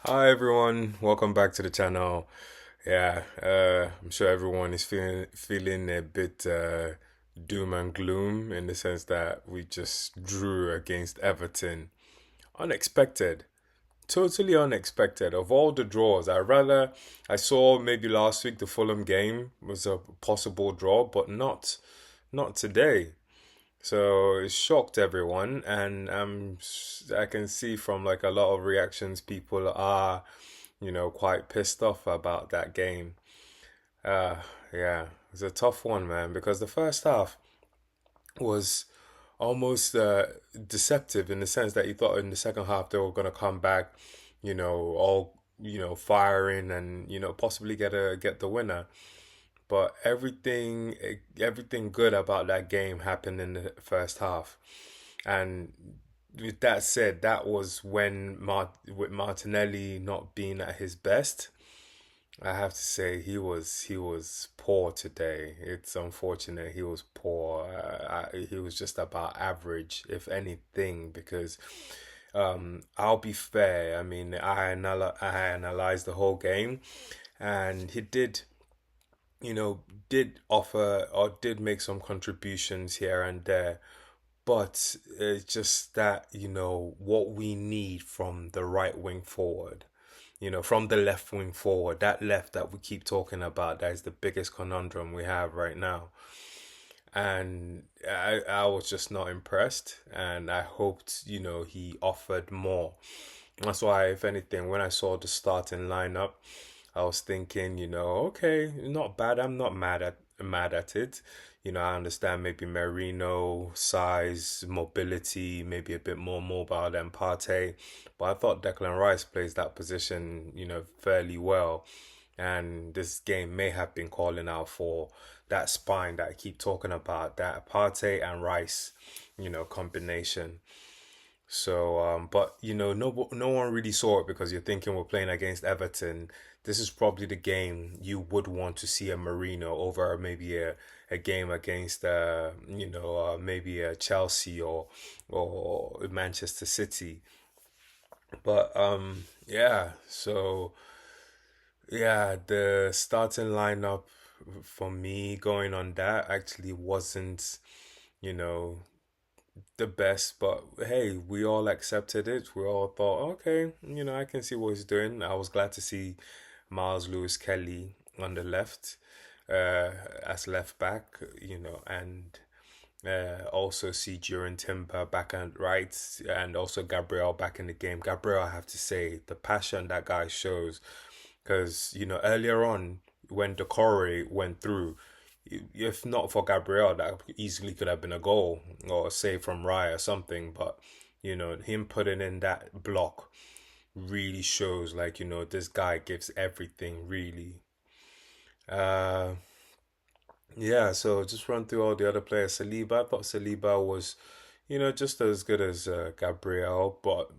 Hi everyone, welcome back to the channel. I'm sure everyone is feeling a bit doom and gloom in the sense that we just drew against Everton. Unexpected, totally unexpected. Of all the draws, I saw maybe last week the Fulham game was a possible draw, but not today. So it shocked everyone, and I can see from like a lot of reactions, people are, quite pissed off about that game. Uh, yeah, it's a tough one, man, because the first half was almost deceptive in the sense that you thought in the second half they were gonna come back, all firing and possibly get the winner. But everything good about that game happened in the first half. And with that said, that was when with Martinelli not being at his best. I have to say he was poor today. It's unfortunate he was poor. He was just about average, if anything, because I'll be fair. I mean, I analyzed the whole game, and he did offer or did make some contributions here and there, but it's just that, what we need from the right wing forward, from the left wing forward, that left that we keep talking about, that is the biggest conundrum we have right now. And I was just not impressed, and I hoped, he offered more. That's why, if anything, when I saw the starting lineup, I was thinking, okay, not bad. I'm not mad at it. I understand maybe Merino, size, mobility, maybe a bit more mobile than Partey, but I thought Declan Rice plays that position, fairly well. And this game may have been calling out for that spine that I keep talking about, that Partey and Rice, combination. So, but no one really saw it because you're thinking we're playing against Everton. This is probably the game you would want to see a Marino over maybe a game against maybe a Chelsea or Manchester City. But yeah, so yeah, the starting lineup for me going on that actually wasn't, you know, the best, but hey, we all accepted it. We all thought, okay, I can see what he's doing. I was glad to see Miles Lewis Kelly on the left, as left back, and also see Duran Timber back and right, and also Gabriel back in the game. Gabriel, I have to say, the passion that guy shows, because earlier on when Decore went through, if not for Gabriel, that easily could have been a goal or a save from Raya or something. But him putting in that block really shows, like, this guy gives everything really. Uh, yeah. So just run through all the other players. Saliba, I thought Saliba was, just as good as Gabriel, but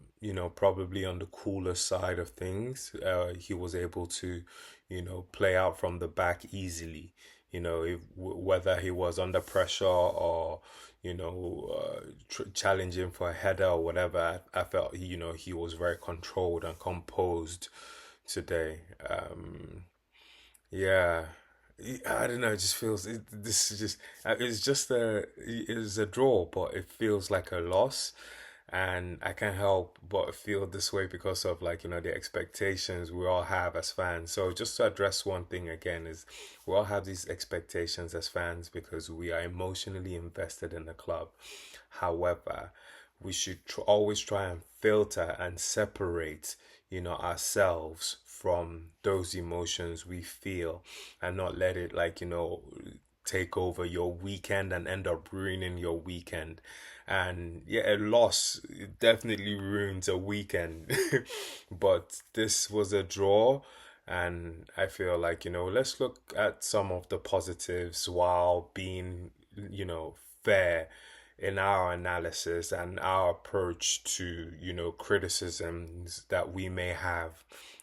probably on the cooler side of things. He was able to, play out from the back easily. Whether he was under pressure or challenging for a header or whatever, I felt he was very controlled and composed today. Yeah. I don't know. It just feels this is just it's a draw, but it feels like a loss, and I can't help but feel this way because of, like, the expectations we all have as fans. So just to address one thing again is we all have these expectations as fans because we are emotionally invested in the club. However, we should always try and filter and separate, ourselves from those emotions we feel, and not let it, like, take over your weekend and end up ruining your weekend. And yeah, a loss definitely ruins a weekend. But this was a draw, and I feel like, let's look at some of the positives while being, fair in our analysis and our approach to, criticisms that we may have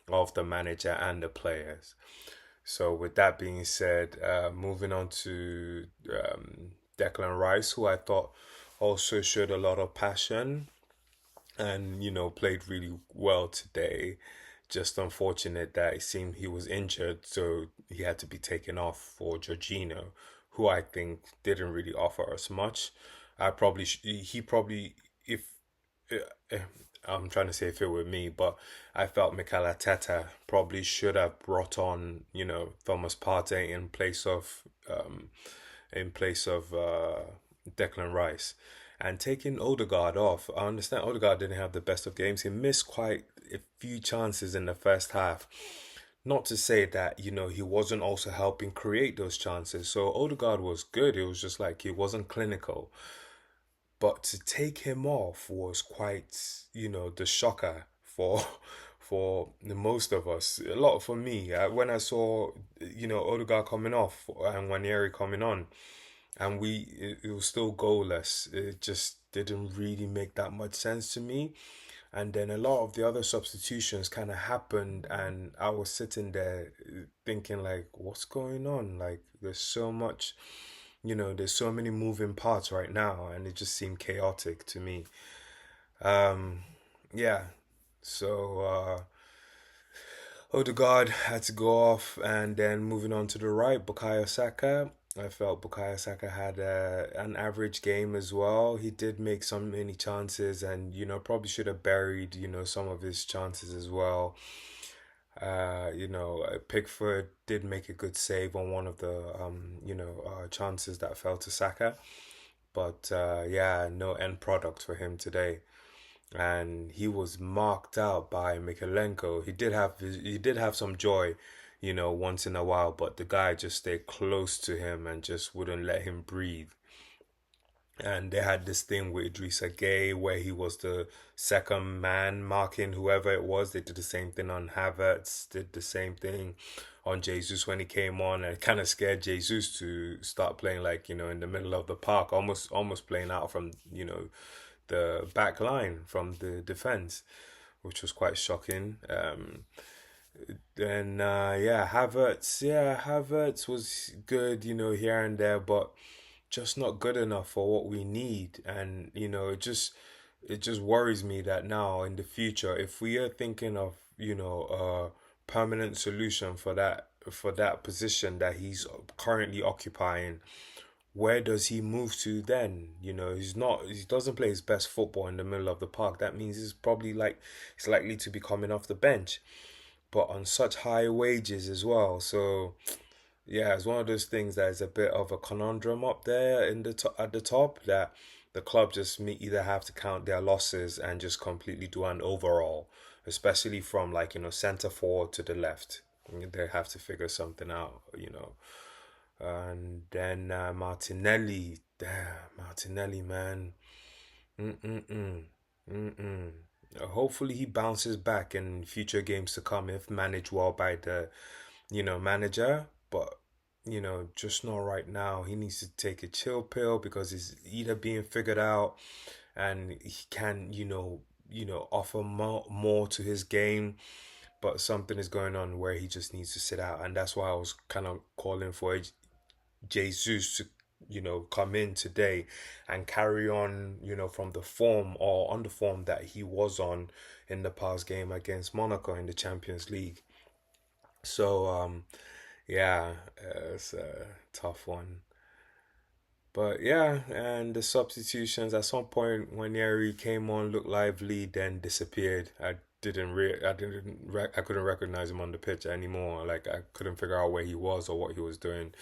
of the manager and the players. So, with that being said, moving on to Declan Rice, who I thought also showed a lot of passion and played really well today. Just unfortunate that it seemed he was injured, so he had to be taken off for Jorginho, who I think didn't really offer us much. He probably, if uh, uh, I'm trying to say if it were me, but I felt Mikel Arteta probably should have brought on, Thomas Partey in place of Declan Rice, and taking Odegaard off. I understand Odegaard didn't have the best of games. He missed quite a few chances in the first half. Not to say that, he wasn't also helping create those chances. So Odegaard was good. It was just like he wasn't clinical. But to take him off was quite, the shocker for for the most of us. A lot for me. When I saw, Odegaard coming off and Wanieri coming on, and it was still goalless. It just didn't really make that much sense to me. And then a lot of the other substitutions kind of happened, and I was sitting there thinking like, what's going on? Like, there's so many moving parts right now, and it just seemed chaotic to me. Um, yeah. So Odegaard had to go off, and then moving on to the right, Bukayo Saka. I felt Bukayo Saka had an average game as well. He did make some many chances, and probably should have buried some of his chances as well. Pickford did make a good save on one of the chances that fell to Saka, but yeah, no end product for him today, and he was marked out by Mikalenko. He did have some joy, once in a while, but the guy just stayed close to him and just wouldn't let him breathe. And they had this thing with Idrissa Gay where he was the second man marking whoever it was. They did the same thing on Havertz, did the same thing on Jesus when he came on, and it kind of scared Jesus to start playing like, in the middle of the park, almost playing out from, the back line from the defense, which was quite shocking. Then Havertz was good, here and there, but just not good enough for what we need. And it just worries me that now in the future, if we are thinking of a permanent solution for that position that he's currently occupying, where does he move to then? He doesn't play his best football in the middle of the park. That means he's likely to be coming off the bench, but on such high wages as well. So yeah, it's one of those things that is a bit of a conundrum up there at the top, that the club just either have to count their losses and just completely do an overall, especially from like center forward to the left. They have to figure something out. And then Martinelli, damn Martinelli, man. Mm-mm-mm. Mm-mm. Hopefully he bounces back in future games to come if managed well by the manager, but just not right now. He needs to take a chill pill because he's either being figured out and he can, offer more to his game, but something is going on where he just needs to sit out, and that's why I was kind of calling for Jesus to come in today and carry on from the form or on the form that he was on in the past game against Monaco in the Champions League. So yeah, it's a tough one. But yeah, and the substitutions at some point when Yeri came on, looked lively, then disappeared. I couldn't recognize him on the pitch anymore. Like I couldn't figure out where he was or what he was doing.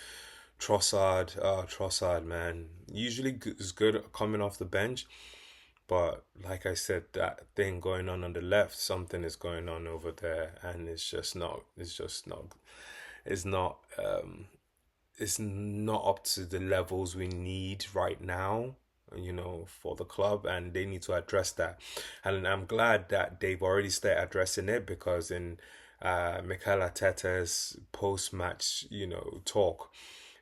Trossard, man, usually is good coming off the bench, but like I said, that thing going on the left, something is going on over there, and it's just not. It's not. It's not up to the levels we need right now, for the club, and they need to address that. And I'm glad that they've already started addressing it, because in Mikel Arteta's post-match, talk,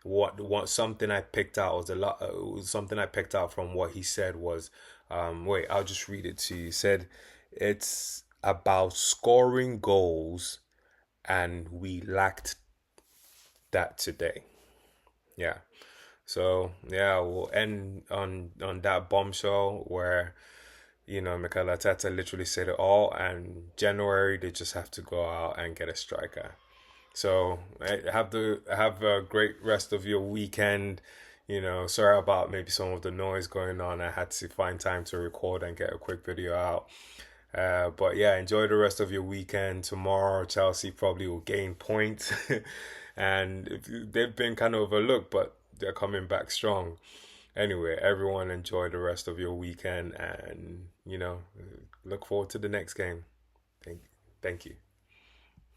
what something I picked out was a lot. Something I picked out from what he said was, wait, I'll just read it to you. He said, "It's about scoring goals, and we lacked that today." Yeah. So yeah, we'll end on that bombshell where Mikel Arteta literally said it all. And January, they just have to go out and get a striker. So have a great rest of your weekend. Sorry about maybe some of the noise going on. I had to find time to record and get a quick video out. But yeah, enjoy the rest of your weekend. Tomorrow, Chelsea probably will gain points, and they've been kind of overlooked, but they're coming back strong. Anyway, everyone enjoy the rest of your weekend, and look forward to the next game. Thank, thank you.